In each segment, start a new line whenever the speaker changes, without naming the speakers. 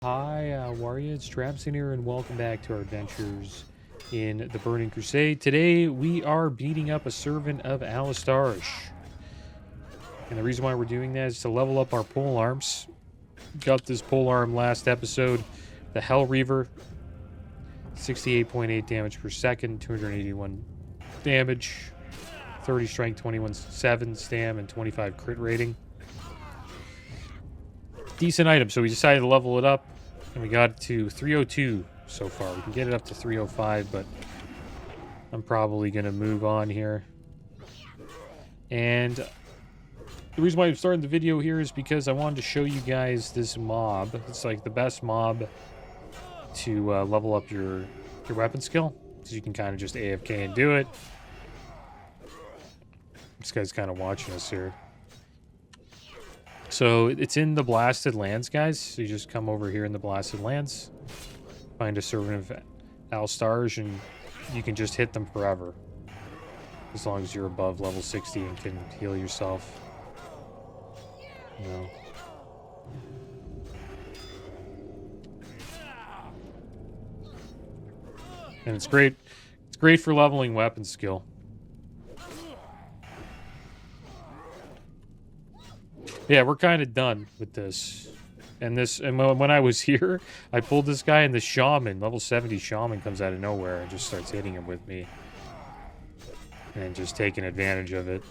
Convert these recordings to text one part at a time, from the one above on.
Hi, how are you? It's Trapson here, and welcome back to our adventures in the Burning Crusade. Today, we are beating up a servant of Alistarsh. And the reason why we're doing that is to level up our pole arms. Got this pole arm last episode, the Hell Reaver. 68.8 damage per second, 281 damage, 30 strength, 21.7 stam, and 25 crit rating. Decent item, so we decided to level it up, and we got it to 302 so far. We can get it up to 305, but I'm probably going to move on here. And the reason why I'm starting the video here is because I wanted to show you guys this mob. It's like the best mob to level up your weapon skill, because you can kind of just AFK and do it. This guy's kind of watching us here. So it's in the Blasted Lands, guys. So you just come over here in the Blasted Lands, find a servant of Alistarsh, and you can just hit them forever. As long as you're above level 60 and can heal yourself. You know. And it's great. It's great for leveling weapon skill. Yeah, we're kind of done with this. And when I was here, I pulled this guy, and the shaman, level 70 shaman, comes out of nowhere and just starts hitting him with me. And just taking advantage of it.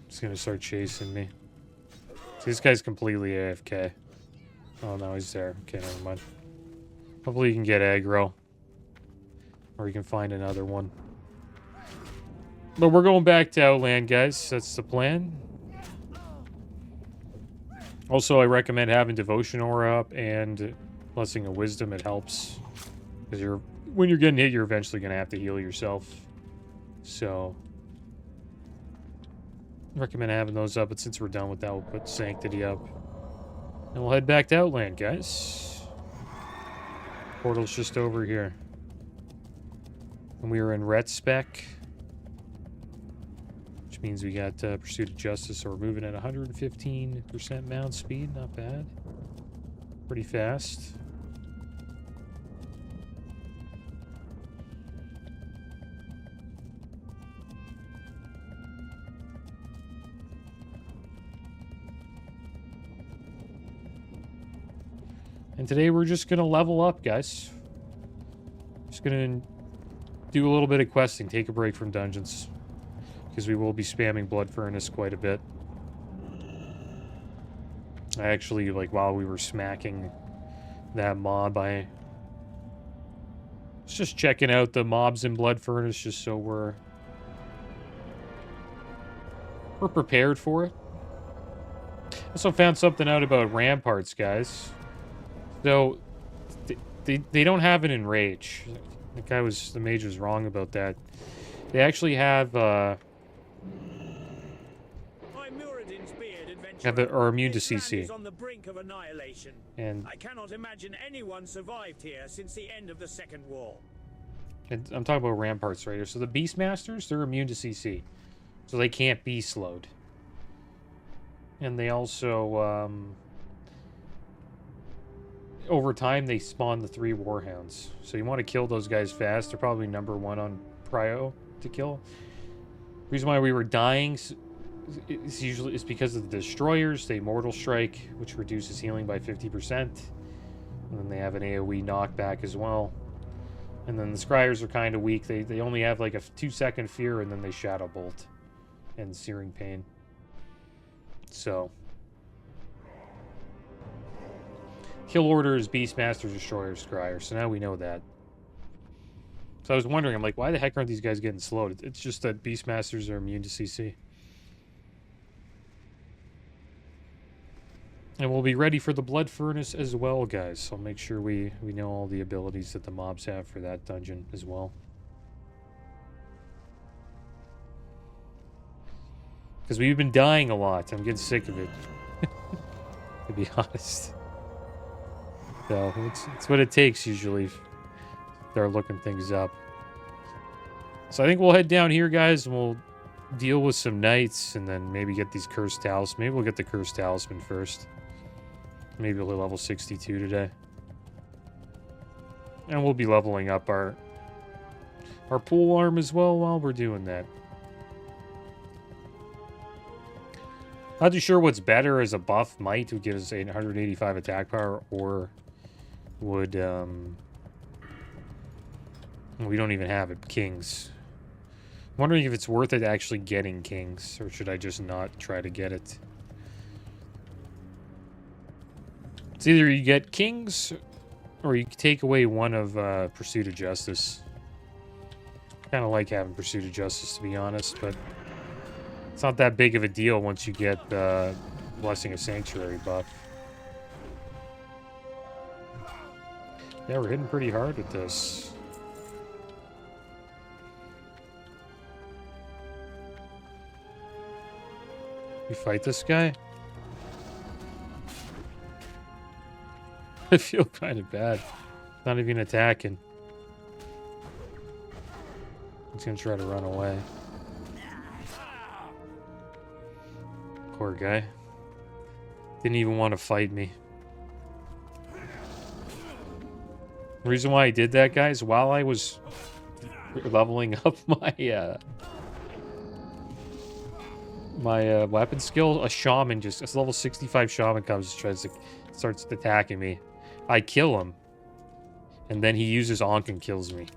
He's gonna start chasing me. See, this guy's completely AFK. Oh, no, he's there. Okay, never mind. Hopefully you can get aggro. Or you can find another one. But we're going back to Outland, guys. That's the plan. Also, I recommend having Devotion Aura up and Blessing of Wisdom. It helps. Because when you're getting hit, you're eventually going to have to heal yourself. So, I recommend having those up. But since we're done with that, we'll put Sanctity up. And we'll head back to Outland, guys. Portal's just over here. And we are in ret spec. Which means we got Pursuit of Justice, so we're moving at 115% mount speed. Not bad. Pretty fast. And today we're just going to level up, guys. Just going to do a little bit of questing, take a break from dungeons. Because we will be spamming Blood Furnace quite a bit. I actually, like, while we were smacking that mob, I was just checking out the mobs in Blood Furnace just so we're prepared for it. Also found something out about ramparts, guys. So, they don't have it in Rage. The mage was wrong about that. They actually have, are immune to CC.
On the brink of annihilation.
And
I cannot imagine anyone survived here since the end of the Second War.
And I'm talking about ramparts right here. So the Beastmasters, they're immune to CC. So they can't be slowed. And they also, over time, they spawn the 3 Warhounds. So you want to kill those guys fast. They're probably number 1 on prio to kill. The reason why we were dying it's because of the Destroyers. They Mortal Strike, which reduces healing by 50%. And then they have an AoE knockback as well. And then the Scryers are kind of weak. They only have like a 2-second fear, and then they Shadow Bolt and Searing Pain. So, kill order is Beastmaster, Destroyer, Scryer. So now we know that. So I was wondering, I'm like, why the heck aren't these guys getting slowed? It's just that Beastmasters are immune to CC. And we'll be ready for the Blood Furnace as well, guys. So make sure we know all the abilities that the mobs have for that dungeon as well. Because we've been dying a lot. I'm getting sick of it. To be honest. So, it's what it takes usually. They're looking things up. So I think we'll head down here, guys, and we'll deal with some knights and then maybe get these cursed talisman. Maybe we'll get the cursed talisman first. Maybe we'll level 62 today. And we'll be leveling up our pole arm as well while we're doing that. Not too sure what's better as a buff. Might would give us 185 attack power, or would we don't even have it. Kings. I'm wondering if it's worth it actually getting kings, or should I just not try to get it? It's either you get kings, or you take away one of Pursuit of Justice. Kind of like having Pursuit of Justice, to be honest, but it's not that big of a deal once you get Blessing of Sanctuary buff. Yeah, we're hitting pretty hard with this. We fight this guy? I feel kind of bad. Not even attacking. He's gonna try to run away. Poor guy. Didn't even want to fight me. The reason why I did that, guys, while I was leveling up my weapon skill, a shaman a level 65 shaman comes and starts attacking me. I kill him, and then he uses Ankh and kills me.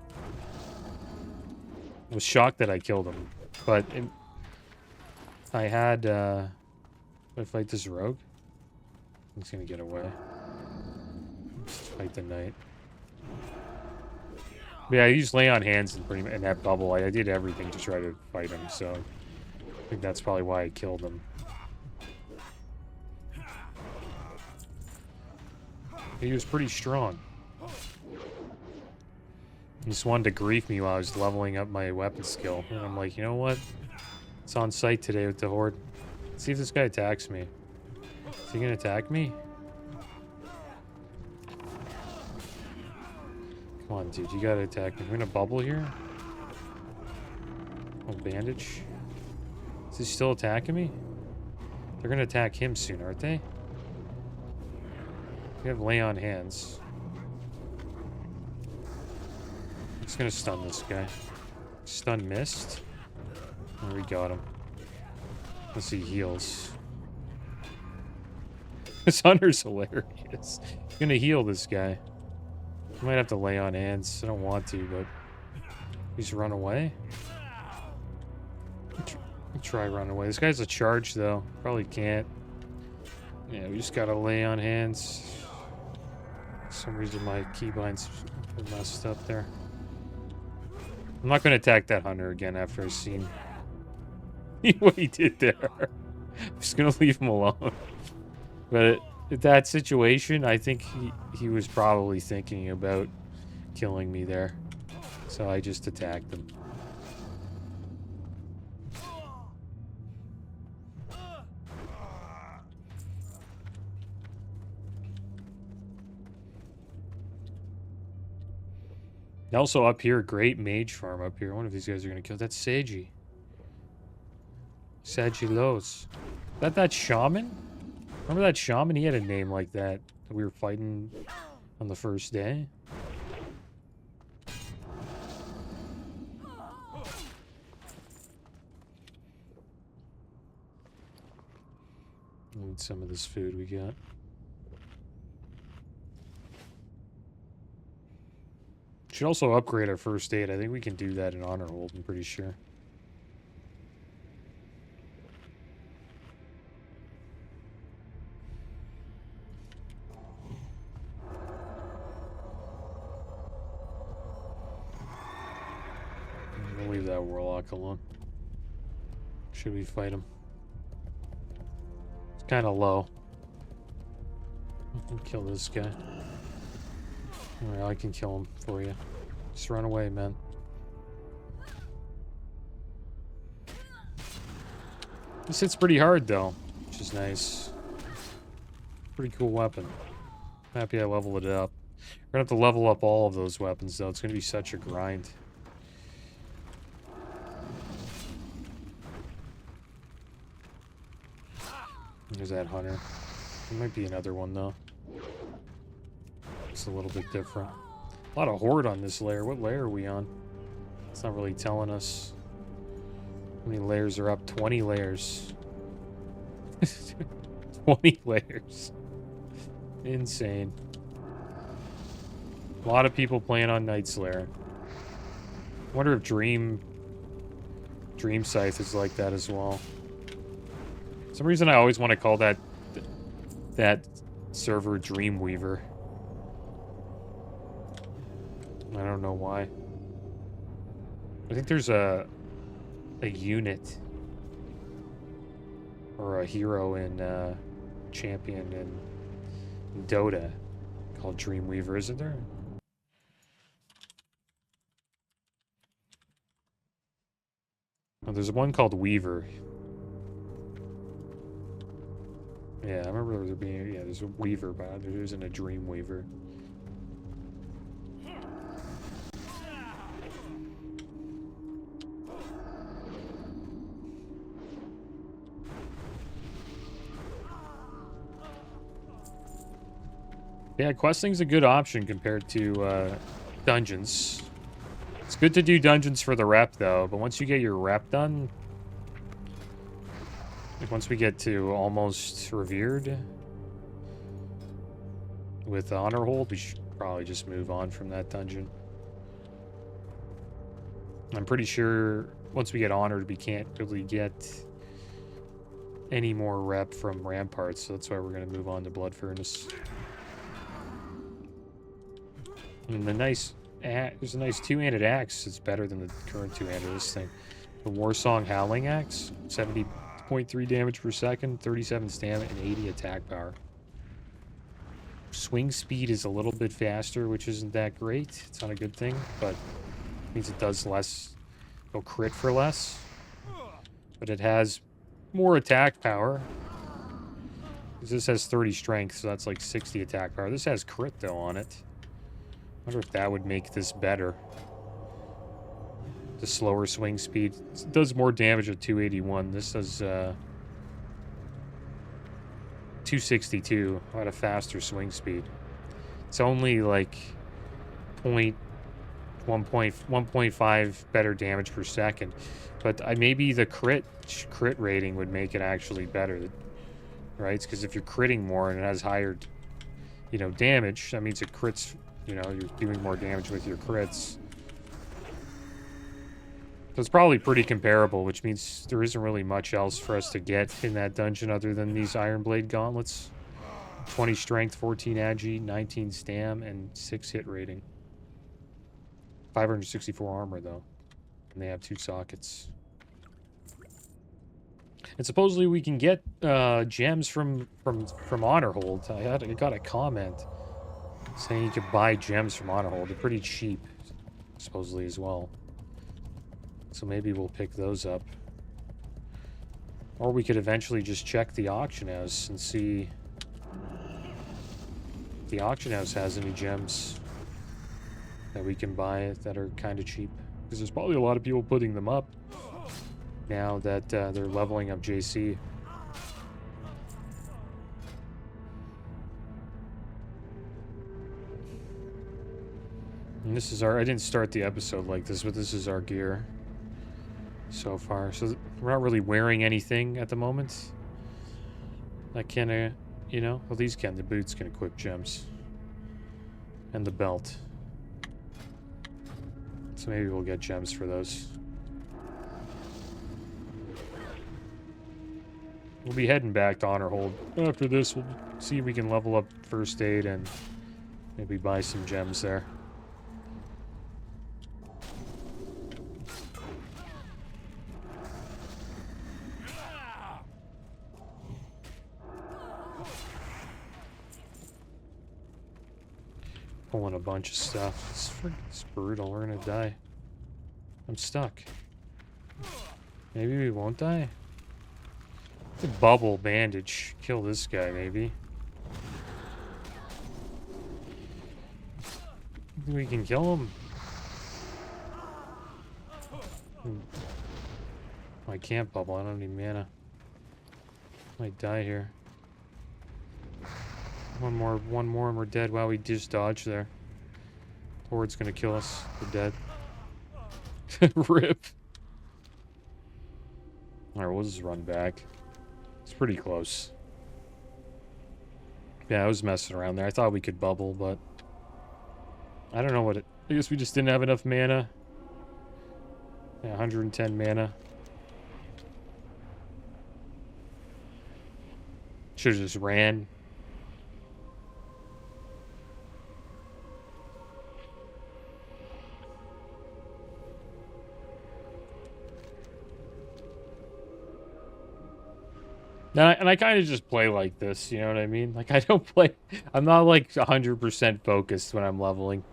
I was shocked that I killed him, but I had if I fight this rogue, he's gonna get away. Just fight the knight. But yeah, I used lay on hands in that bubble. I did everything to try to fight him, so I think that's probably why I killed him. He was pretty strong. He just wanted to grief me while I was leveling up my weapon skill. And I'm like, you know what? It's on site today with the Horde. Let's see if this guy attacks me. Is he gonna attack me? Come on, dude. You gotta attack me. We're in a bubble here. Oh, bandage. Is he still attacking me? They're gonna attack him soon, aren't they? We have lay on hands. I'm just gonna stun this guy. Stun missed. And we got him. Let's see, heals. This hunter's hilarious. I'm gonna heal this guy. I might have to lay on hands. I don't want to, but he's run away. I'll try run away. This guy's a charge though. Probably can't. Yeah, we just gotta lay on hands. For some reason my keybinds are messed up there. I'm not gonna attack that hunter again after I've seen what he did there. I'm just gonna leave him alone. But at that situation, I think he was probably thinking about killing me there. So I just attacked him. Also up here, great mage farm up here. One of these guys are gonna kill. That's Seiji. Sagilos. That shaman? Remember that shaman? He had a name like that we were fighting on the first day. Need some of this food we got. Should also upgrade our first aid. I think we can do that in honor hold, I'm pretty sure. We'll leave that warlock alone. Should we fight him? It's kind of low. We'll kill this guy. Alright, I can kill him for you. Just run away, man. This hits pretty hard, though, which is nice. Pretty cool weapon. Happy I leveled it up. We're gonna have to level up all of those weapons, though. It's gonna be such a grind. There's that hunter. There might be another one though. It's a little bit different. A lot of horde on this layer. What layer are we on? It's not really telling us. How many layers are up? 20 layers. 20 layers. Insane. A lot of people playing on Nightslayer. I wonder if Dream Scythe is like that as well. For some reason I always want to call that server Dreamweaver. I don't know why. I think there's a unit or a hero in champion in Dota called Dreamweaver, isn't there? Oh, there's one called Weaver. Yeah, I remember there being, yeah, there's a Weaver, but there isn't a Dreamweaver. Yeah, questing's a good option compared to dungeons. It's good to do dungeons for the rep, though, but once you get your rep done, like once we get to almost revered with honor hold, we should probably just move on from that dungeon. I'm pretty sure once we get honored, we can't really get any more rep from ramparts, so that's why we're going to move on to Blood Furnace. And there's a nice two-handed axe. It's better than the current two-handed. This thing, the Warsong Howling Axe, 70.3 damage per second, 37 stamina, and 80 attack power. Swing speed is a little bit faster, which isn't that great. It's not a good thing, but it means it does less. It'll crit for less, but it has more attack power. This has 30 strength, so that's like 60 attack power. This has crit though on it. I wonder if that would make this better. The slower swing speed. It does more damage at 281. This does 262 at a faster swing speed. It's only like 1.5 better damage per second. But maybe the crit rating would make it actually better. Right? Because if you're critting more and it has higher, damage, that means it crits. You're doing more damage with your crits. So it's probably pretty comparable, which means there isn't really much else for us to get in that dungeon other than these Iron Blade gauntlets. 20 strength, 14 agi, 19 stam, and 6 hit rating. 564 armor, though. And they have 2 sockets. And supposedly we can get gems from Honor Hold. I got a comment saying you could buy gems from Honor Hold. They're pretty cheap, supposedly, as well. So maybe we'll pick those up. Or we could eventually just check the auction house and see if the auction house has any gems that we can buy that are kind of cheap. Because there's probably a lot of people putting them up now that they're leveling up JC. And this is I didn't start the episode like this, but this is our gear so far. So we're not really wearing anything at the moment. That can, well, these can. The boots can equip gems. And the belt. So maybe we'll get gems for those. We'll be heading back to Honor Hold. After this, we'll see if we can level up first aid and maybe buy some gems there. Pulling a bunch of stuff. It's brutal. We're gonna die. I'm stuck. Maybe we won't die. The bubble bandage. Kill this guy, maybe. Think we can kill him? I can't bubble. I don't need mana. Might die here. One more, and we're dead. Wow, we just dodged there. Horde's gonna kill us. We're dead. Rip. Alright, we'll just run back. It's pretty close. Yeah, I was messing around there. I thought we could bubble, but I don't know what it... I guess we just didn't have enough mana. Yeah, 110 mana. Should've just ran. And I kind of just play like this, you know what I mean? Like, I don't play... I'm not, like, 100% focused when I'm leveling.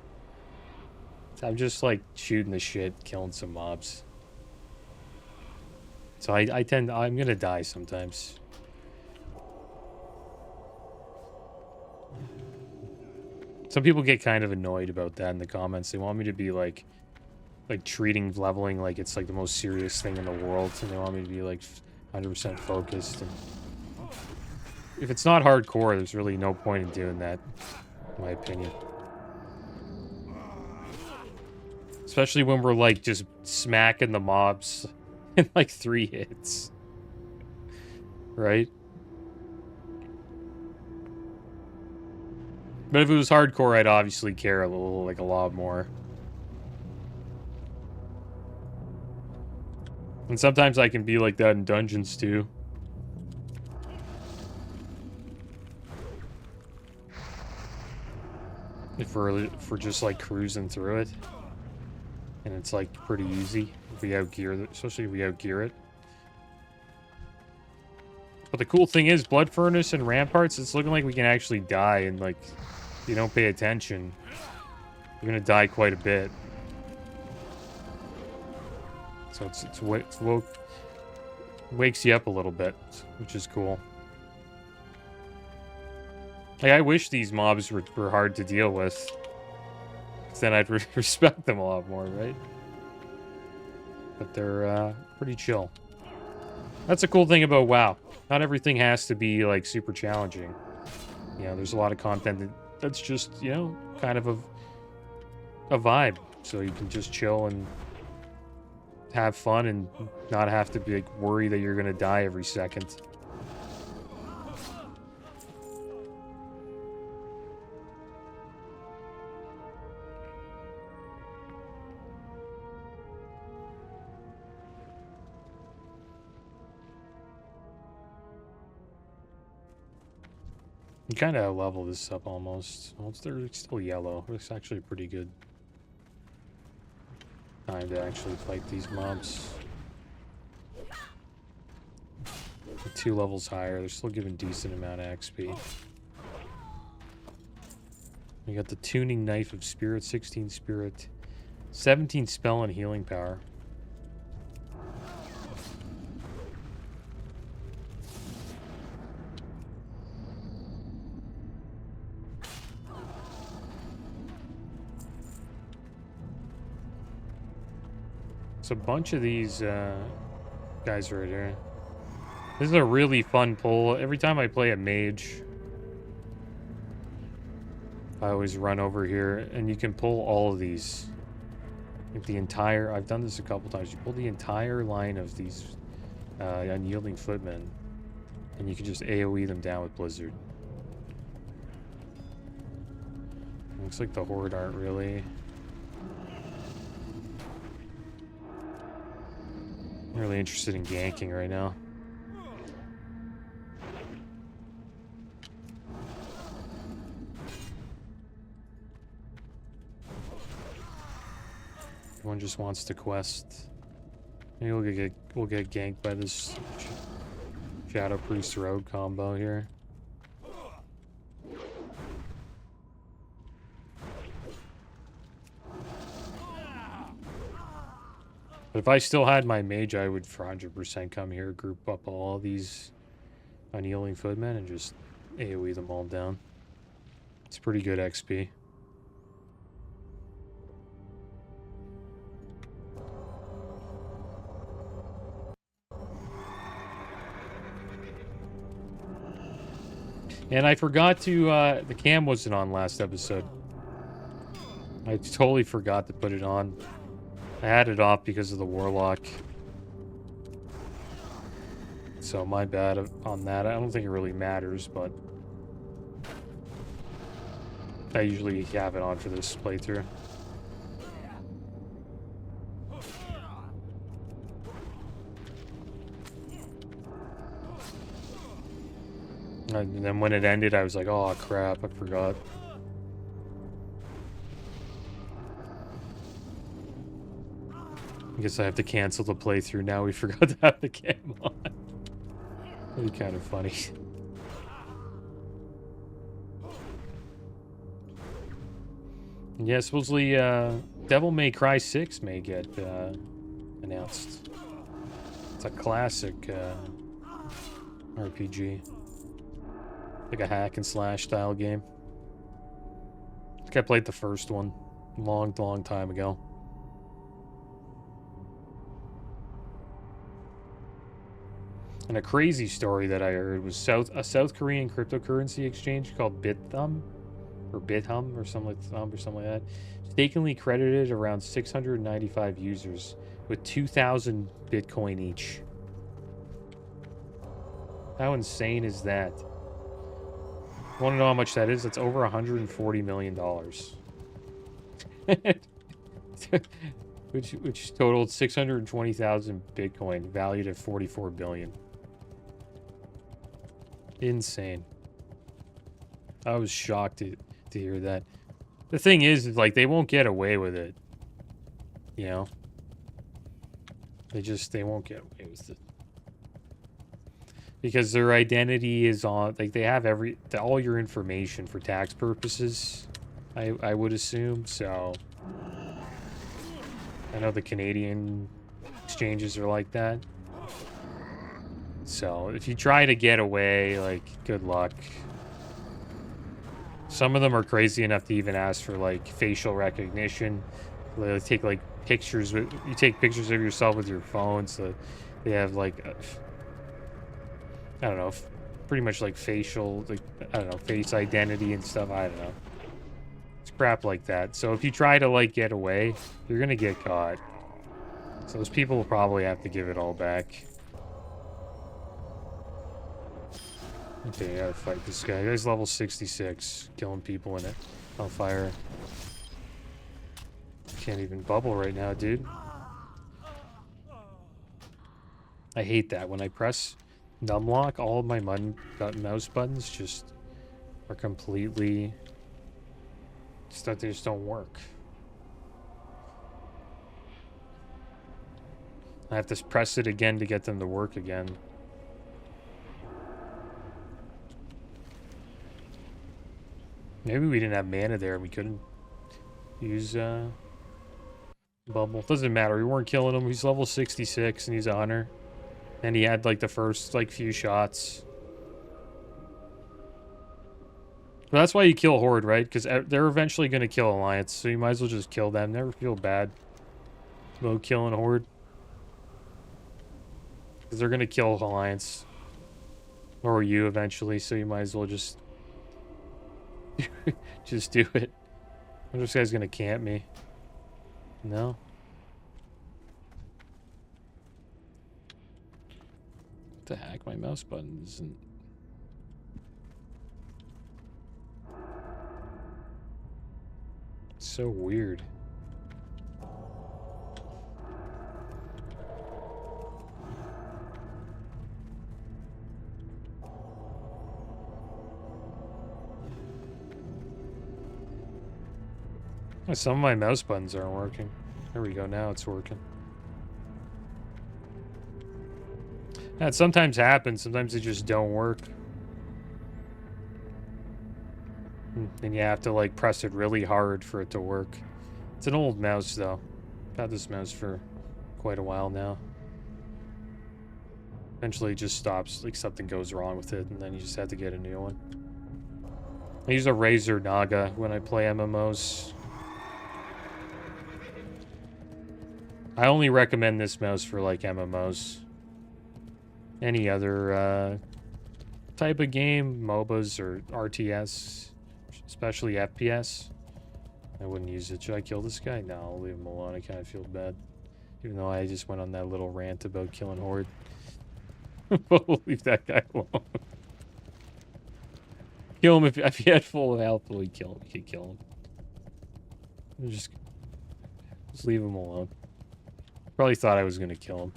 I'm just, like, shooting the shit, killing some mobs. So I tend... I'm gonna die sometimes. Some people get kind of annoyed about that in the comments. They want me to be, like treating leveling like it's, like, the most serious thing in the world. And they want me to be, like... 100% focused. And if it's not hardcore, there's really no point in doing that, in my opinion. Especially when we're like just smacking the mobs in like 3 hits. Right? But if it was hardcore, I'd obviously care a lot more. And sometimes I can be like that in dungeons, too. If we're just, like, cruising through it. And it's, like, pretty easy. If we outgear it, especially if we outgear it. But the cool thing is, Blood Furnace and Ramparts, it's looking like we can actually die. And, like, if you don't pay attention, you're gonna die quite a bit. So wakes you up a little bit, which is cool. Like, I wish these mobs were hard to deal with. 'Cause then I'd respect them a lot more, right? But they're pretty chill. That's a cool thing about WoW. Not everything has to be, like, super challenging. You know, there's a lot of content that's just, you know, kind of a vibe. So you can just chill and have fun and not have to be like worry that you're gonna die every second. You kind of level this up almost. Well, they're still yellow. It's actually pretty good time to actually fight these mobs. 2 levels higher, they're still giving decent amount of XP. We got the Tuning Knife of Spirit, 16 Spirit, 17 Spell and Healing Power. It's a bunch of these guys right here. This is a really fun pull. Every time I play a mage, I always run over here, and you can pull all of these. Like the entire... I've done this a couple times. You pull the entire line of these Unyielding Footmen, and you can just AoE them down with Blizzard. Looks like the Horde aren't really... I'm really interested in ganking right now. Everyone just wants to quest. Maybe we'll get ganked by this Shadow Priest Rogue combo here. But if I still had my mage, I would 100% come here, group up all these Unyielding Footmen, and just AoE them all down. It's pretty good XP. And I forgot to, the cam wasn't on last episode. I totally forgot to put it on. I had it off because of the Warlock. So my bad on that. I don't think it really matters, but I usually have it on for this playthrough. And then when it ended, I was like, oh crap, I forgot. I guess I have to cancel the playthrough now. We forgot to have the cam on. That'd be kind of funny. Yeah, supposedly Devil May Cry 6 may get announced. It's a classic RPG. Like a hack and slash style game. I think I played the first one long time ago. And a crazy story that I heard was a South Korean cryptocurrency exchange called Bithumb or something like that. Mistakenly credited around 695 users with 2,000 Bitcoin each. How insane is that? Want to know how much that is? That's over $140 million. which totaled 620,000 Bitcoin, valued at 44 billion. Insane. I was shocked to hear that. The thing is, like, they won't get away with it. You know? They won't get away with it. Because their identity is on, like, they have all your information for tax purposes, I would assume, so. I know the Canadian exchanges are like that. So, if you try to get away, like, good luck. Some of them are crazy enough to even ask for, like, facial recognition. They take, like, pictures you take pictures of yourself with your phone, so they have, like, I don't know, pretty much like facial, like, I don't know, face identity and stuff. I don't know. It's crap like that. So if you try to, like, get away, you're gonna get caught. So those people will probably have to give it all back. Okay, I gotta fight this guy. This guy's level 66, killing people in it. On fire. Can't even bubble right now, dude. I hate that. When I press numlock, all of my mouse buttons just are completely stuff. They just don't work. I have to press it again to get them to work again. Maybe we didn't have mana there and we couldn't use bubble. Doesn't matter. We weren't killing him. He's level 66 and he's a hunter. And he had, like, the first, like, few shots. But that's why you kill Horde, right? Because they're eventually going to kill Alliance, so you might as well just kill them. Never feel bad about killing Horde. Because they're going to kill Alliance. Or you eventually, so you might as well just... just do it. I wonder if this guy's going to camp me. No? To hack my mouse button isn't. So weird. Some of my mouse buttons aren't working. There we go, now it's working. That sometimes happens, sometimes they just don't work. And you have to, like, press it really hard for it to work. It's an old mouse, though. I've had this mouse for quite a while now. Eventually it just stops, like, something goes wrong with it, and then you just have to get a new one. I use a Razer Naga when I play MMOs. I only recommend this mouse for, like, MMOs. Any other type of game, MOBAs or RTS, especially FPS, I wouldn't use it. Should I kill this guy? No, I'll leave him alone. I kind of feel bad. Even though I just went on that little rant about killing Horde. We'll leave that guy alone. Kill him if he had full health. We kill him. We could kill him. Just leave him alone. Probably thought I was gonna kill him.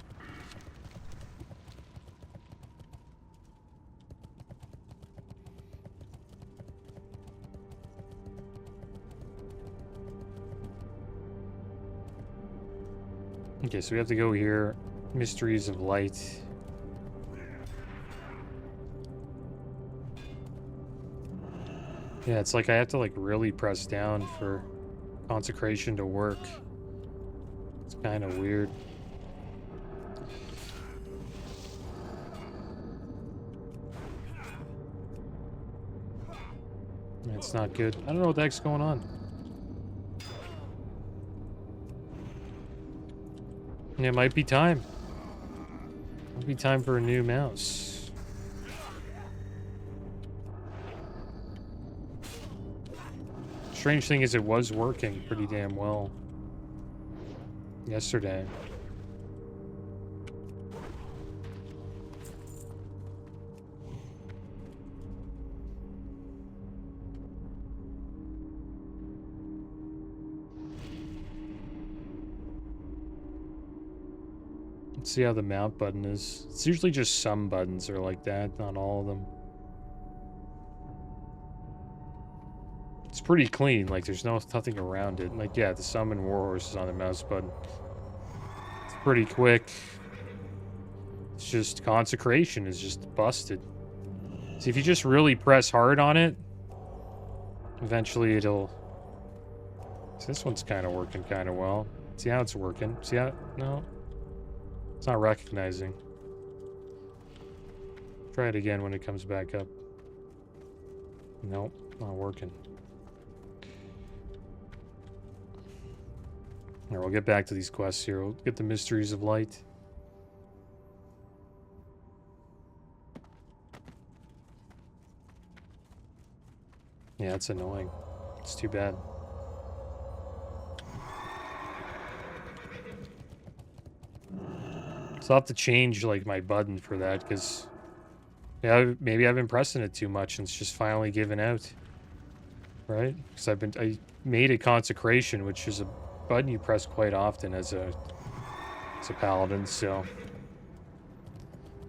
Okay, so we have to go here. Mysteries of Light. Yeah, it's like I have to like really press down for consecration to work. It's kind of weird. It's not good. I don't know what the heck's going on. It might be time. Might be time for a new mouse. Strange thing is it was working pretty damn well yesterday. Let's see how the mount button is. It's usually just some buttons are like that, not all of them. It's pretty clean, like there's nothing around it. Like, yeah, the summon warhorse is on the mouse button. It's pretty quick. It's just consecration is just busted. See, if you just really press hard on it, eventually it'll... See, this one's kind of working kind of well. See how it's working? See how... No. It's not recognizing. Try it again when it comes back up. Nope, not working. Alright, we'll get back to these quests here. We'll get the Mysteries of Light. Yeah, it's annoying. It's too bad. So I'll have to change like my button for that because yeah, maybe I've been pressing it too much and it's just finally given out. Right? Because I made a consecration, which is a button you press quite often as a paladin, so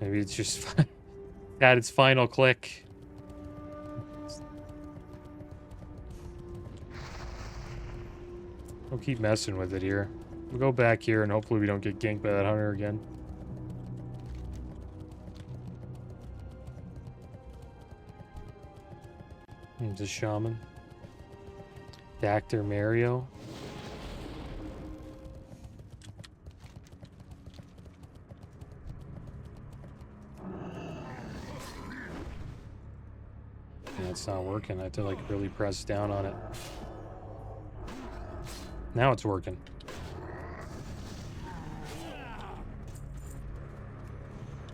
maybe it's just at its final click. We'll keep messing with it here. We'll go back here and hopefully we don't get ganked by that hunter again. There's a shaman. Dr. Mario. Yeah, it's not working. I have to like really press down on it. Now it's working.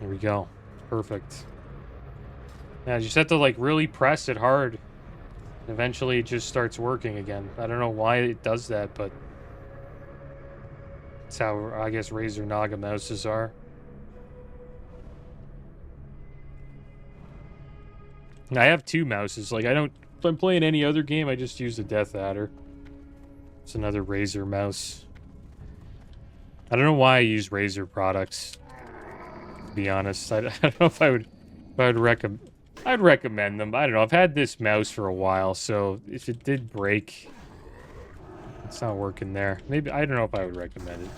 There we go. Perfect. Yeah, you just have to like really press it hard. Eventually it just starts working again. I don't know why it does that, but it's how I guess Razer Naga mouses are. And I have two mouses. Like if I'm playing any other game, I just use the Death Adder. It's another Razer mouse. I don't know why I use Razer products. To be honest, I don't know if I would recommend. I'd recommend them. I don't know. I've had this mouse for a while, so if it did break, it's not working there. Maybe I don't know if I would recommend it.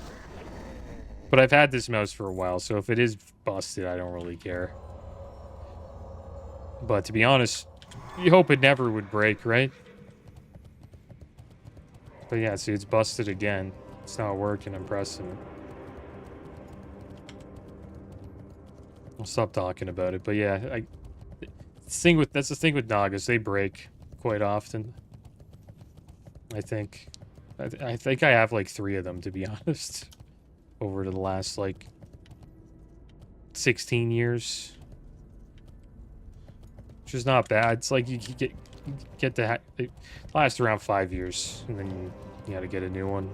But I've had this mouse for a while, so if it is busted, I don't really care. But to be honest, you hope it never would break, right? But yeah, see, it's busted again. It's not working. I'm pressing it. I'll stop talking about it. But yeah, that's the thing with Nagas. They break quite often. I think. I think I have like 3 of them, to be honest. Over the last like 16 years. which is not bad. It's like you get to it lasts around 5 years, and then you got to get a new one.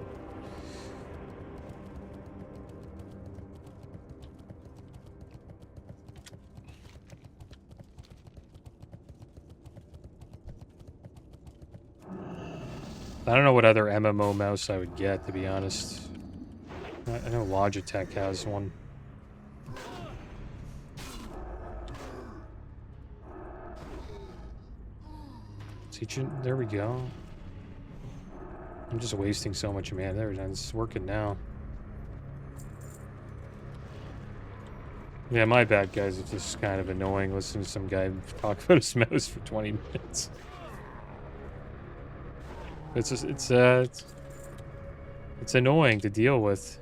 I don't know what other MMO mouse I would get, to be honest. I know Logitech has one. There we go. I'm just wasting so much mana. There it is. It's working now. Yeah, my bad, guys. It's just kind of annoying listening to some guy talk about his mouse for 20 minutes. It's just, it's annoying to deal with.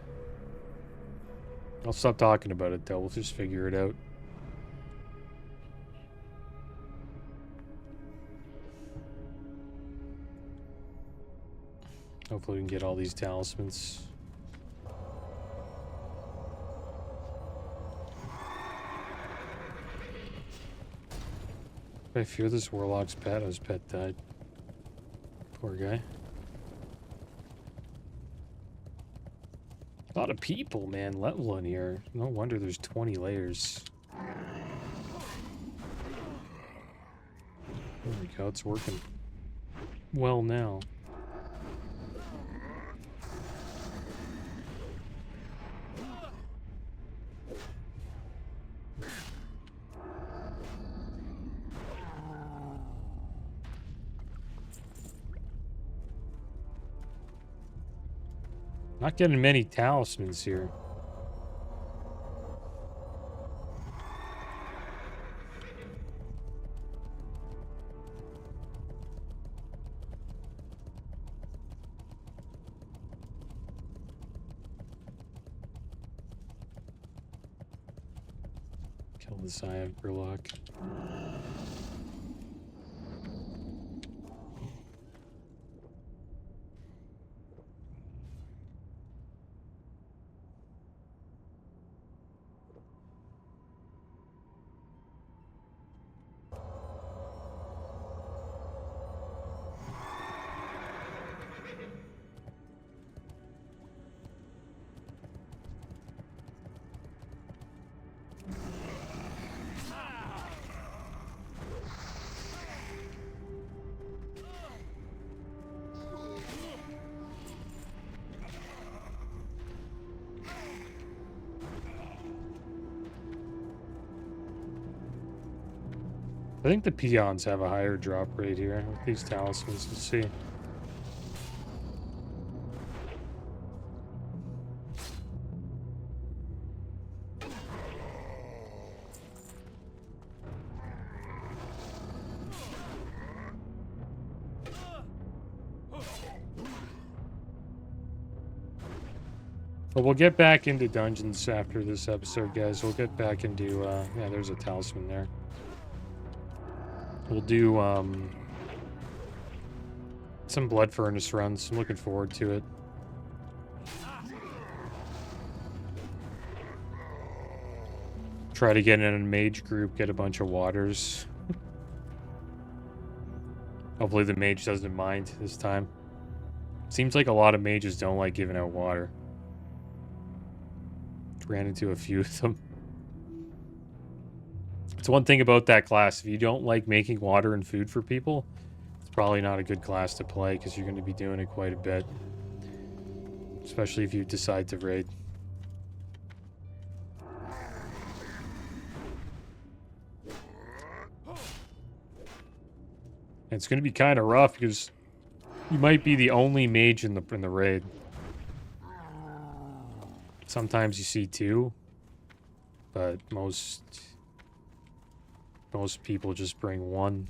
I'll stop talking about it, though. We'll just figure it out. Hopefully we can get all these talismans. I fear this warlock's pet. His pet died. Poor guy. A lot of people, man, leveling here. No wonder there's 20 layers. There we go. It's working well now. Not getting many talismans here. Kill this Iron Burlock. I think the peons have a higher drop rate here with these talismans. Let's see. But we'll get back into dungeons after this episode, guys. We'll get back into, yeah, there's a talisman there. We'll do, some Blood Furnace runs. I'm looking forward to it. Try to get in a mage group, get a bunch of waters. Hopefully the mage doesn't mind this time. Seems like a lot of mages don't like giving out water. Ran into a few of them. It's one thing about that class. If you don't like making water and food for people, it's probably not a good class to play because you're going to be doing it quite a bit. Especially if you decide to raid. And it's going to be kind of rough because you might be the only mage in the raid. Sometimes you see two, but most people just bring one.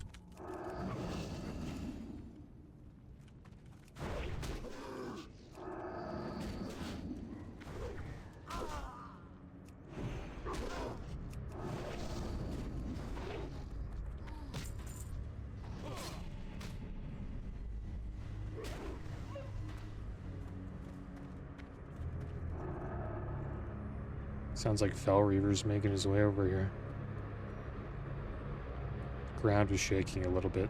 Sounds like Fell Reaver's making his way over here. ground was shaking a little bit.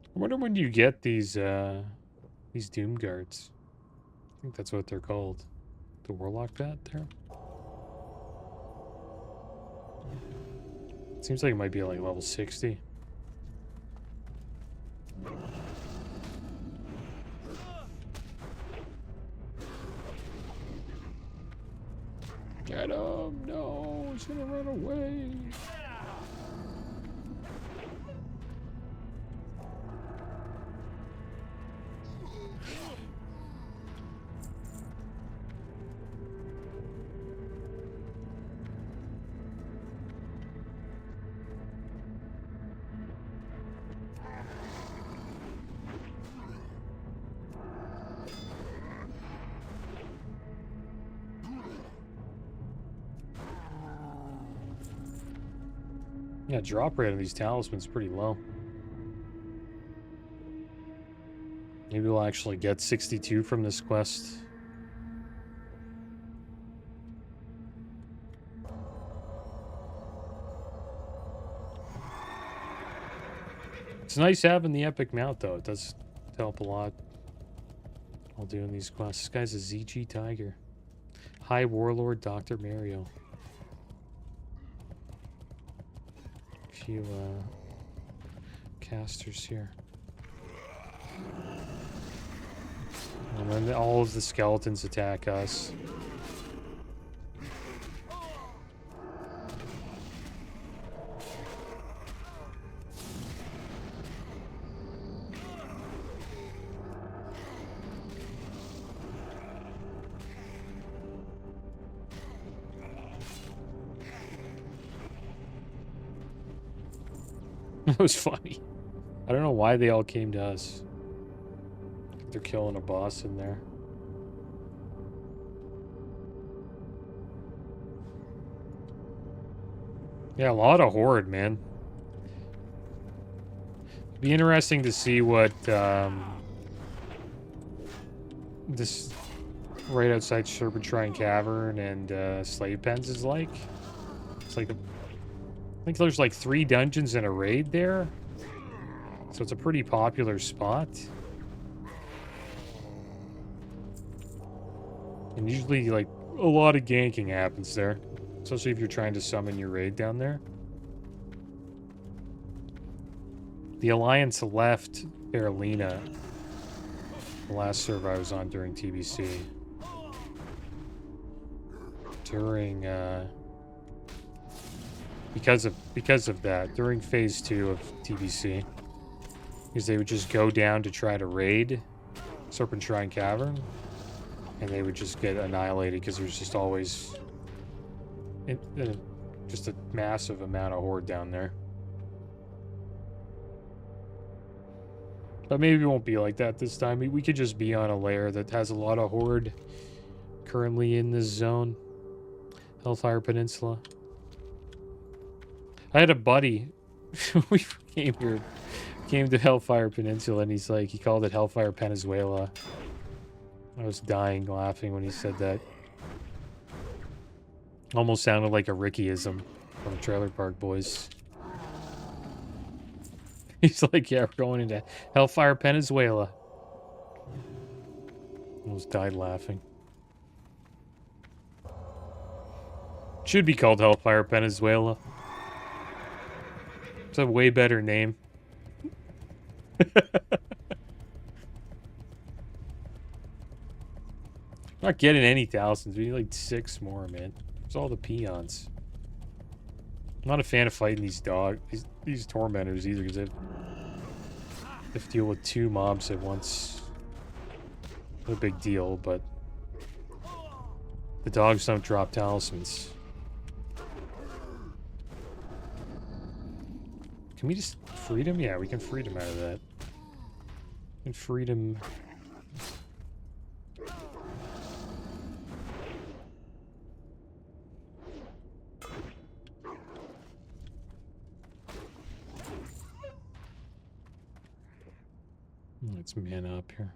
I wonder when you get these Doom Guards. I think that's what they're called. The Warlock bat there. Seems like it might be like level 60. Get him! No, he's gonna run away. Yeah, drop rate on these talismans pretty low. Maybe we'll actually get 62 from this quest. It's nice having the epic mount, though. It does help a lot while doing these quests. This guy's a ZG Tiger. High Warlord Dr. Mario. Few casters here. And then all of the skeletons attack us. That was funny. I don't know why they all came to us. I think they're killing a boss in there. Yeah, a lot of horde, man. It'd be interesting to see what this right outside Serpentine Cavern and Slave Pens is like. It's like I think there's like 3 dungeons and a raid there. So it's a pretty popular spot. And usually like a lot of ganking happens there. Especially if you're trying to summon your raid down there. The Alliance left Carolina, the last server I was on during TBC. During because of that, during phase 2 of TBC, because they would just go down to try to raid Serpentine Cavern, and they would just get annihilated because there's just always just a massive amount of horde down there. But maybe it won't be like that this time. We could just be on a layer that has a lot of horde currently in this zone. Hellfire Peninsula. I had a buddy. We came to Hellfire Peninsula, and he's like, he called it Hellfire Venezuela. I was dying laughing when he said that. Almost sounded like a Rickyism from Trailer Park Boys. He's like, yeah, we're going into Hellfire Venezuela. Almost died laughing. Should be called Hellfire Venezuela. It's a way better name. Not getting any thousands. We need like 6 more, man. It's all the peons. I'm not a fan of fighting these these tormentors either, because they have to deal with 2 mobs at once. Not a big deal, but The dogs don't drop talismans. Can we just freedom? Yeah, we can freedom out of that. And freedom. Let's mana up here.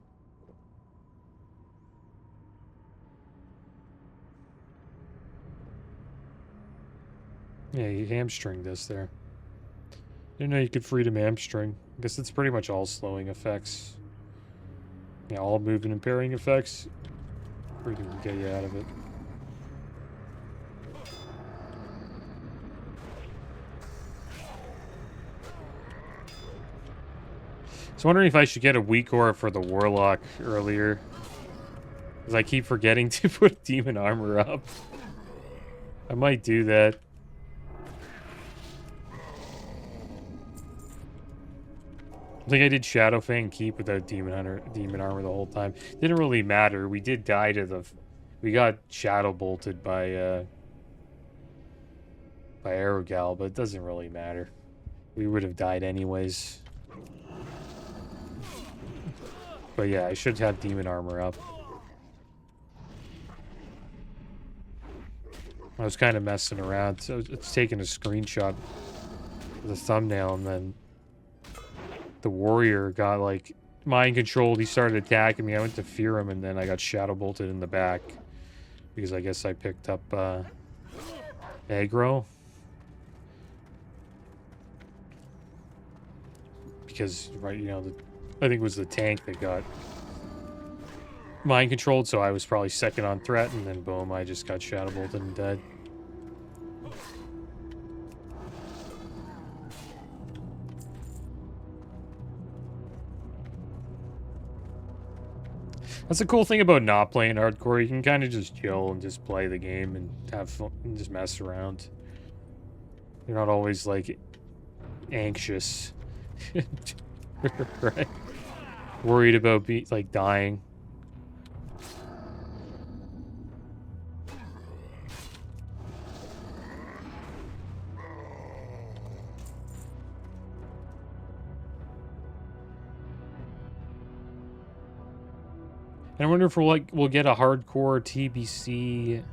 Yeah, you hamstringed us there. Didn't know you could freedom hamstring. I guess it's pretty much all slowing effects. Yeah, all movement impairing effects. Freedom can get you out of it. So wondering if I should get a weak aura for the Warlock earlier. Because I keep forgetting to put demon armor up. I might do that. I think I did Shadowfang Keep without demon armor the whole time. Didn't really matter. We did die to the... We got shadow bolted by Aerogal, but it doesn't really matter. We would have died anyways. But yeah, I should have demon armor up. I was kind of messing around, so it's taking a screenshot of the thumbnail, and then the warrior got like mind controlled. He started attacking me. I went to fear him, and then I got shadow bolted in the back because I guess I picked up aggro. Because right, you know, I think it was the tank that got mind controlled, so I was probably second on threat, and then boom, I just got shadow bolted and dead. That's the cool thing about not playing hardcore. You can kind of just chill and just play the game and have fun and just mess around. You're not always like anxious, right? Worried about like dying. And I wonder if we'll get a hardcore TBC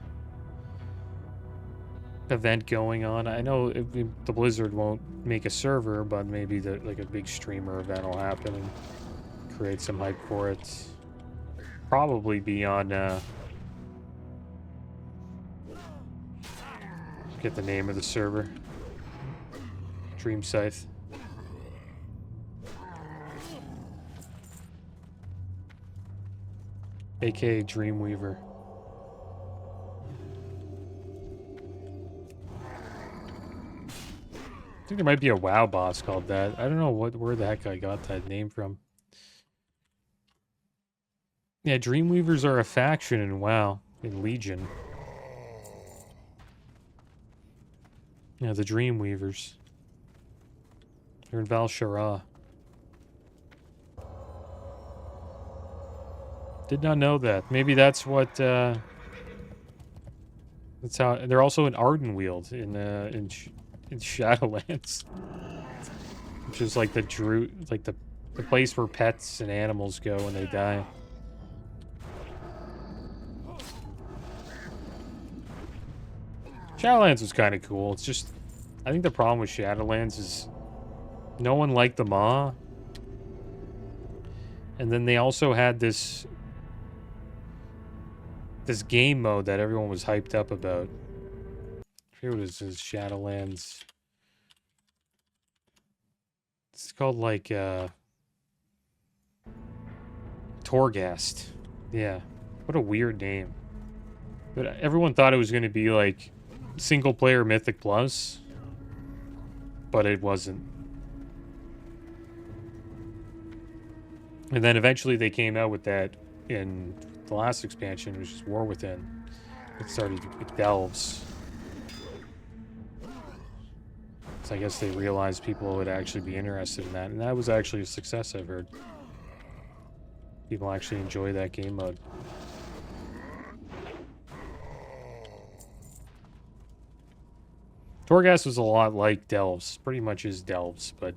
event going on. I know the Blizzard won't make a server, but maybe like a big streamer event will happen and create some hype for it. Probably be on get the name of the server. Dream Scythe. AKA Dreamweaver. I think there might be a WoW boss called that. I don't know where the heck I got that name from. Yeah, Dreamweavers are a faction in WoW, in Legion. Yeah, the Dreamweavers. They're in Val Shara. Did not know that. Maybe that's what. That's how they're also in Ardenweald in Shadowlands, which is like the place where pets and animals go when they die. Shadowlands was kind of cool. It's just, I think the problem with Shadowlands is no one liked the Maw, and then they also had this game mode that everyone was hyped up about. I forget what it is, Shadowlands. It's called like Torghast. Yeah. What a weird name. But everyone thought it was going to be like single player Mythic Plus, but it wasn't. And then eventually they came out with that in the last expansion, which is War Within. It started with Delves. So I guess they realized people would actually be interested in that, and that was actually a success, I've heard. People actually enjoy that game mode. Torghast was a lot like Delves. Pretty much is Delves, but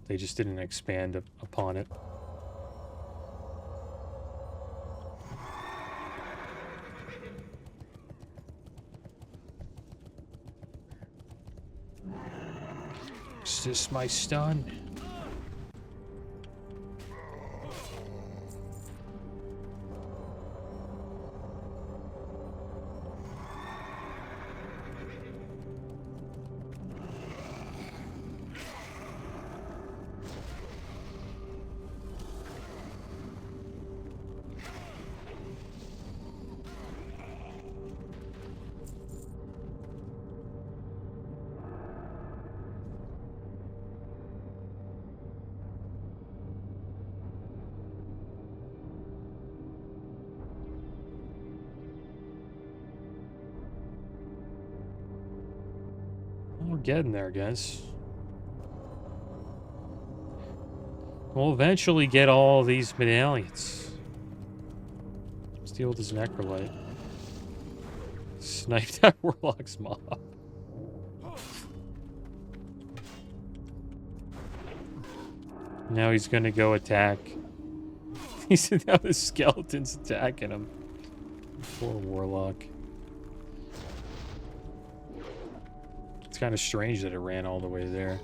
they just didn't expand upon it. Is this my stun? We're getting there, guys. We'll eventually get all these medallions. Steal this necrolite. Snipe that Warlock's mob. Now he's gonna go attack. He's now the skeleton's attacking him. Poor Warlock. It's kind of strange that it ran all the way there.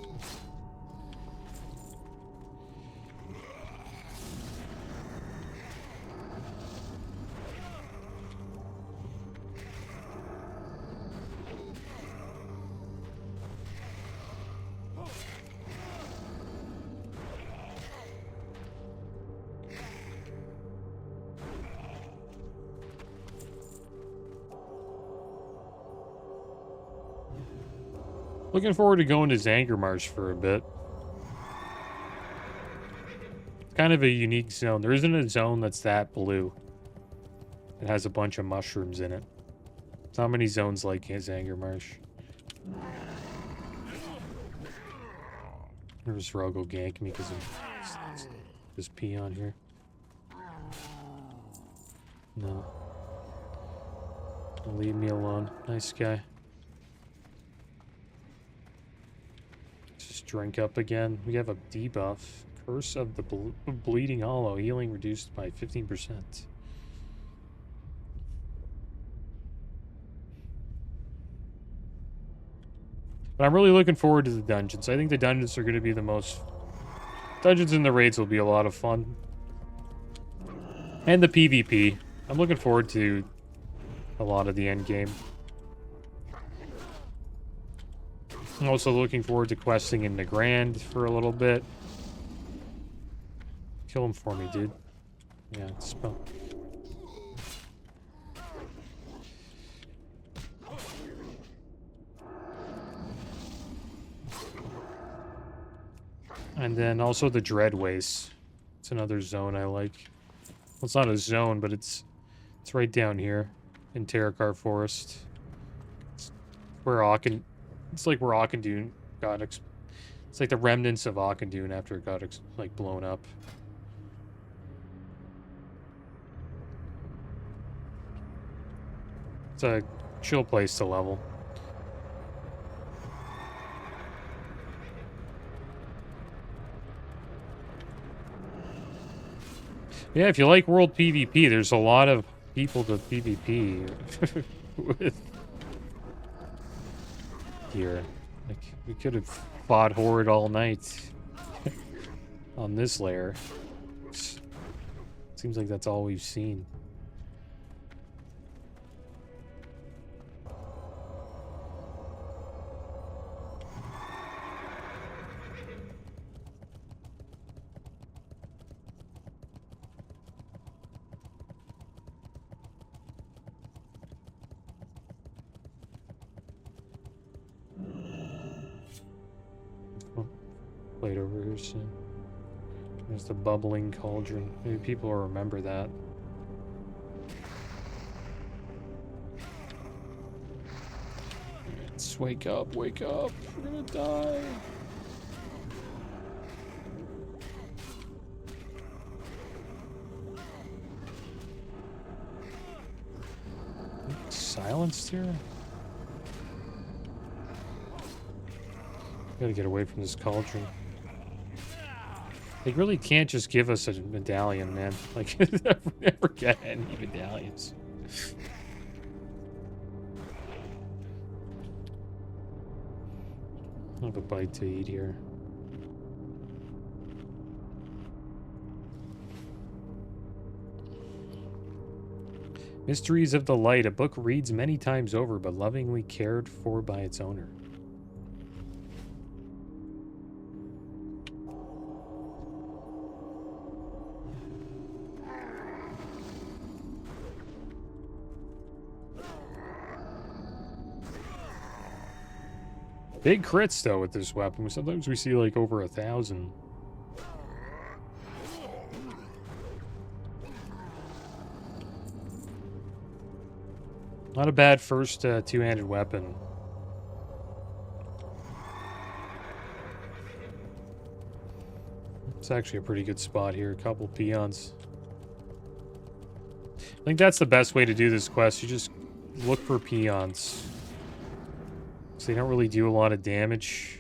Looking forward to going to Zangarmarsh for a bit. It's kind of a unique zone. There isn't a zone that's that blue. It has a bunch of mushrooms in it. There's not many zones like Zangarmarsh. There's Rogo gank me because of this peon here. No. Leave me alone. Nice guy. Drink up again. We have a debuff. Curse of the Bleeding Hollow. Healing reduced by 15%. But I'm really looking forward to the dungeons. I think the dungeons are going to be the most... Dungeons and the raids will be a lot of fun. And the PvP. I'm looking forward to a lot of the end game. I'm also looking forward to questing in the Grand for a little bit. Kill him for me, dude. Yeah, spell. And then also the Dreadways. It's another zone I like. Well, it's not a zone, but it's right down here in Terrakar Forest. It's where Aachen... It's like where Auchindoun got... It's like the remnants of Auchindoun after it got, like, blown up. It's a chill place to level. Yeah, if you like World PvP, there's a lot of people to PvP with here. Like, we could have fought Horde all night on this layer. Seems like that's all we've seen. Played over here soon. There's the bubbling cauldron. Maybe people will remember that. Let's wake up, wake up. We're gonna die. Silenced here? Gotta get away from this cauldron. They really can't just give us a medallion, man. Like, never get any medallions. I have a bite to eat here. Mysteries of the Light. A book reads many times over, but lovingly cared for by its owner. Big crits, though, with this weapon. Sometimes we see, like, over 1,000. Not a bad first two-handed weapon. It's actually a pretty good spot here. A couple peons. I think that's the best way to do this quest. You just look for peons. So they don't really do a lot of damage.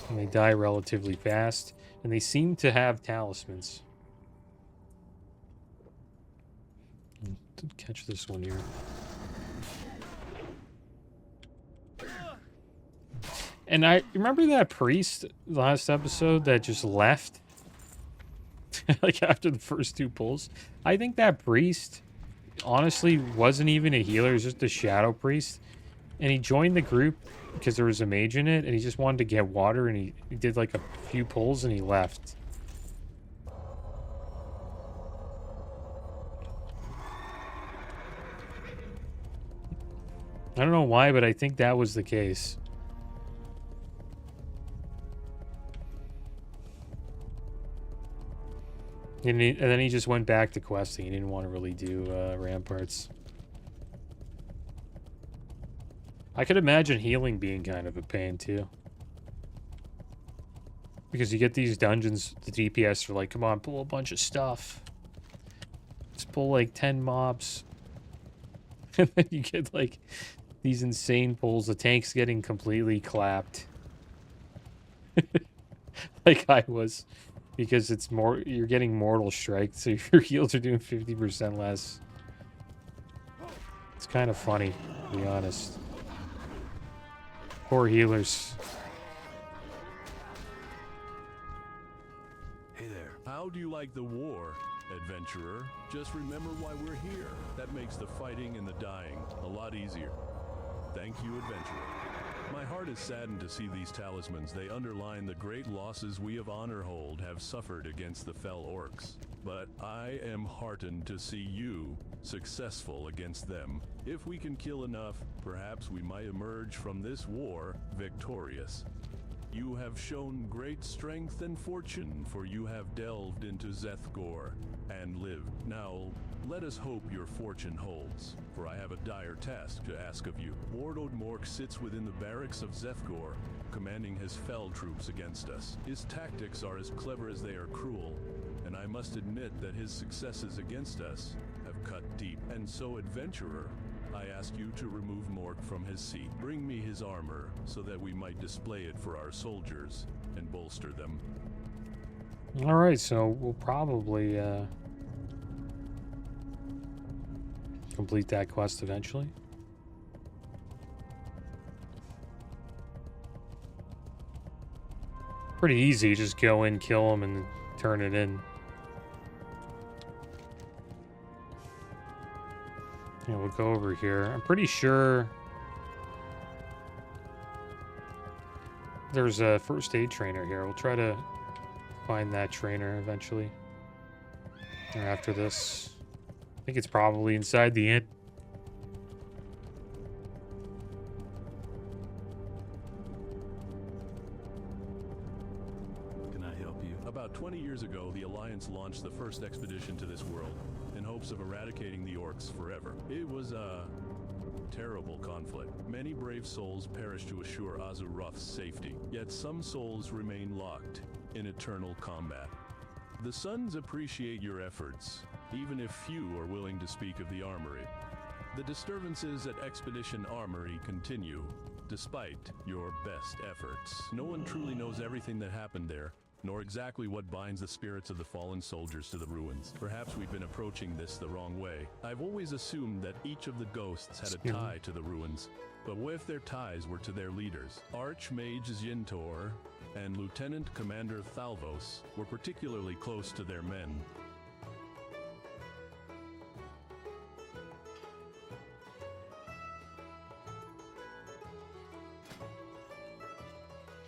And they die relatively fast. And they seem to have talismans. Did catch this one here. And I remember that priest last episode that just left. Like after the first two pulls. I think that priest honestly wasn't even a healer. He was just a shadow priest. And he joined the group because there was a mage in it. And he just wanted to get water. And he did like a few pulls and he left. I don't know why, but I think that was the case. And then he just went back to questing. He didn't want to really do ramparts. I could imagine healing being kind of a pain, too. Because you get these dungeons, the DPS are like, come on, pull a bunch of stuff. Let's pull like 10 mobs. And then you get like these insane pulls. The tank's getting completely clapped. Like I was. Because it's more, you're getting mortal strike, so your heals are doing 50% less. It's kind of funny, to be honest. Poor healers.
Hey there. How do you like the war, adventurer? Just remember why we're here. That makes the fighting and the dying a lot easier. Thank you, adventurer. My heart is saddened to see these talismans. They underline the great losses we of Honorhold have suffered against the fell orcs. But I am heartened to see you successful against them. If we can kill enough, perhaps we might emerge from this war victorious. You have shown great strength and fortune, for you have delved into Zethgor and lived. Now, let us hope your fortune holds, for I have a dire task to ask of you. Warlord Mork sits within the barracks of Zethgor, commanding his fell troops against us. His tactics are as clever as they are cruel, and I must admit that his successes against us have cut deep. And so, adventurer, I ask you to remove Mork from his seat. Bring me his armor, so that we might display it for our soldiers and bolster them.
Alright, so we'll probably complete that quest eventually. Pretty easy, just go in, kill them, and turn it in. Yeah, we'll go over here. I'm pretty sure there's a first aid trainer here. We'll try to find that trainer eventually. Or after this. I think it's probably inside the inn.
Can I help you? About 20 years ago, the Alliance launched the first expedition to this world in hopes of eradicating the orcs forever. It was a terrible conflict. Many brave souls perished to assure Azeroth's safety, yet some souls remain locked in eternal combat. The Suns appreciate your efforts, even if few are willing to speak of the armory. The disturbances at Expedition Armory continue, despite your best efforts. No one truly knows everything that happened there, nor exactly what binds the spirits of the fallen soldiers to the ruins. Perhaps we've been approaching this the wrong way. I've always assumed that each of the ghosts had a tie to the ruins, but what if their ties were to their leaders? Archmage Zintor and Lieutenant Commander Thalvos were particularly close to their men.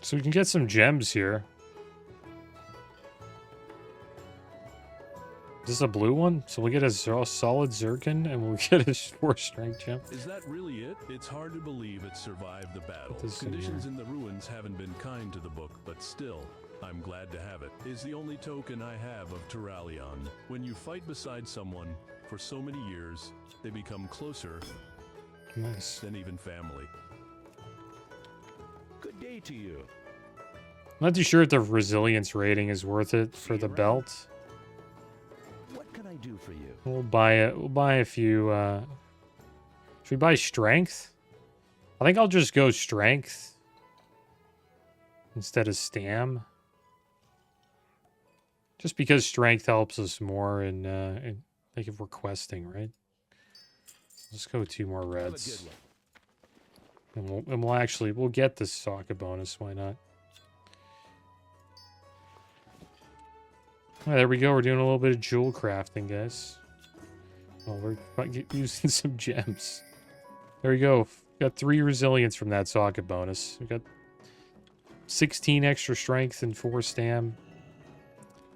So we can get some gems here. Is this a blue one? So we'll get a solid Zircon and we'll get a 4 strength gem.
Is that really it? It's hard to believe it survived the battle.
This
Conditions in the ruins haven't been kind to the book, but still, I'm glad to have it. Is the only token I have of Turalion. When you fight beside someone for so many years, they become closer
Nice.
than even family.
Good day to you.
I'm not too sure if the resilience rating is worth it for the belt.
What can I do for you?
We'll buy it. We'll buy a few. Should we buy strength? I think I'll just go strength instead of stam. Just because strength helps us more in like if we're questing, right? Let's go 2 more reds. And we'll get this Sokka bonus. Why not? Oh, there we go. We're doing a little bit of jewel crafting, guys. Oh, we're using some gems. There we go. Got 3 resilience from that Sokka bonus. We got 16 extra strength and 4 stam.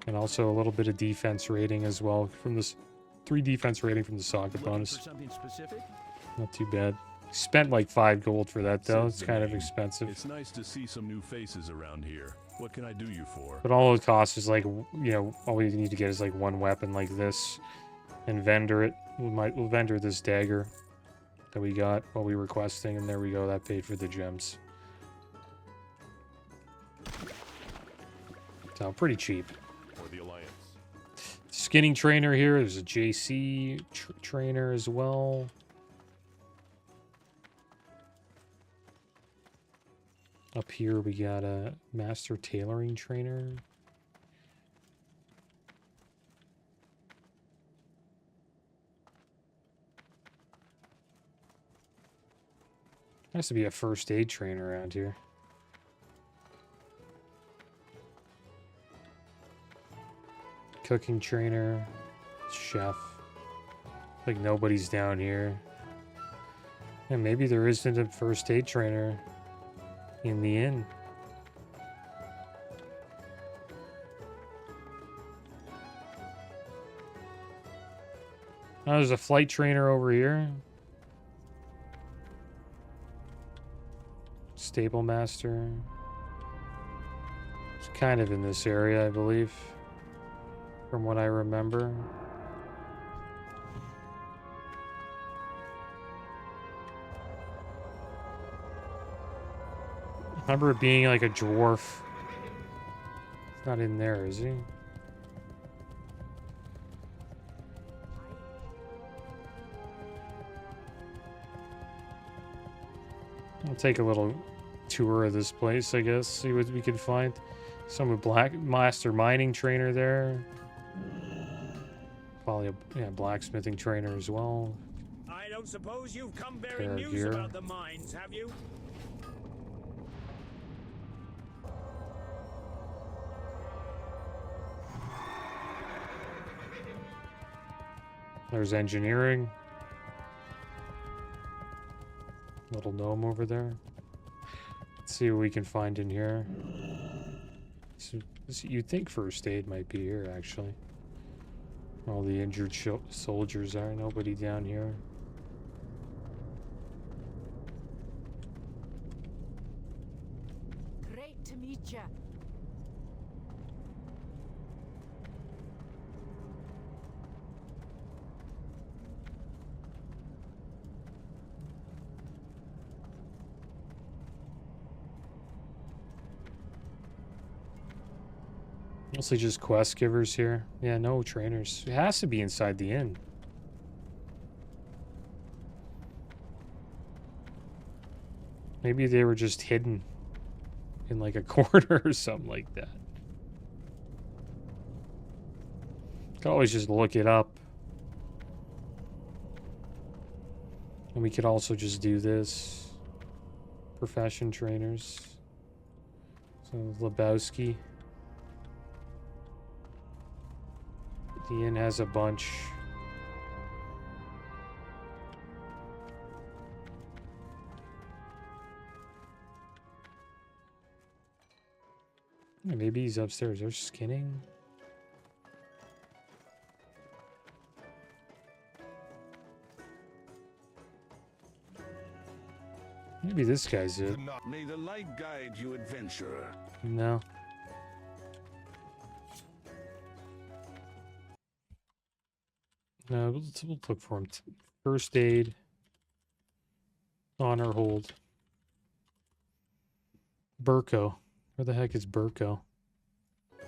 And also a little bit of defense rating as well from this 3 defense rating from the Sokka bonus. Not too bad. Spent like 5 gold for that though. It's kind of expensive.
It's nice to see some new faces around here. What can I do you for?
But all it costs is like, you know, all we need to get is like 1 weapon like this. And vendor it. We'll vendor this dagger that we got while we were questing. And there we go. That paid for the gems. So pretty cheap.
For the Alliance.
Skinning trainer here. There's a JC trainer as well. Up here we got a master tailoring trainer. Has to be a first aid trainer around here. Cooking trainer, chef. Like nobody's down here. And maybe there isn't a first aid trainer in the inn. Oh, there's a flight trainer over here. Stable master. It's kind of in this area, I believe, from what I remember. I remember it being like a dwarf. It's not in there, is he? I'll take a little tour of this place, I guess. See what we can find. Some black master mining trainer there. Probably a blacksmithing trainer as well.
I don't suppose you've come bearing
Pair of
news
gear.
about the mines, have you?
There's engineering. Little gnome over there. Let's see what we can find in here. So, you'd think first aid might be here, actually. All the injured soldiers are. Nobody down here.
Great to meet ya.
Mostly just quest givers here. Yeah, no trainers. It has to be inside the inn. Maybe they were just hidden in like a corner or something like that. Could always just look it up. And we could also just do this. Profession trainers. So Lebowski. The inn has a bunch. Maybe he's upstairs. They're skinning. Maybe this guy's it.
May the light guide you, adventurer.
No. No, we'll look for him. First aid. Honor hold. Burko. Where the heck is Burko?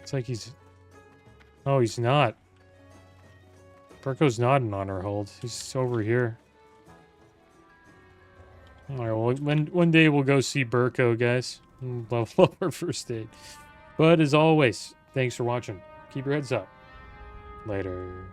It's like he's... Oh, he's not. Burko's not an honor hold. He's over here. Alright, well, one day we'll go see Burko, guys. Level up our first aid. But as always, thanks for watching. Keep your heads up. Later.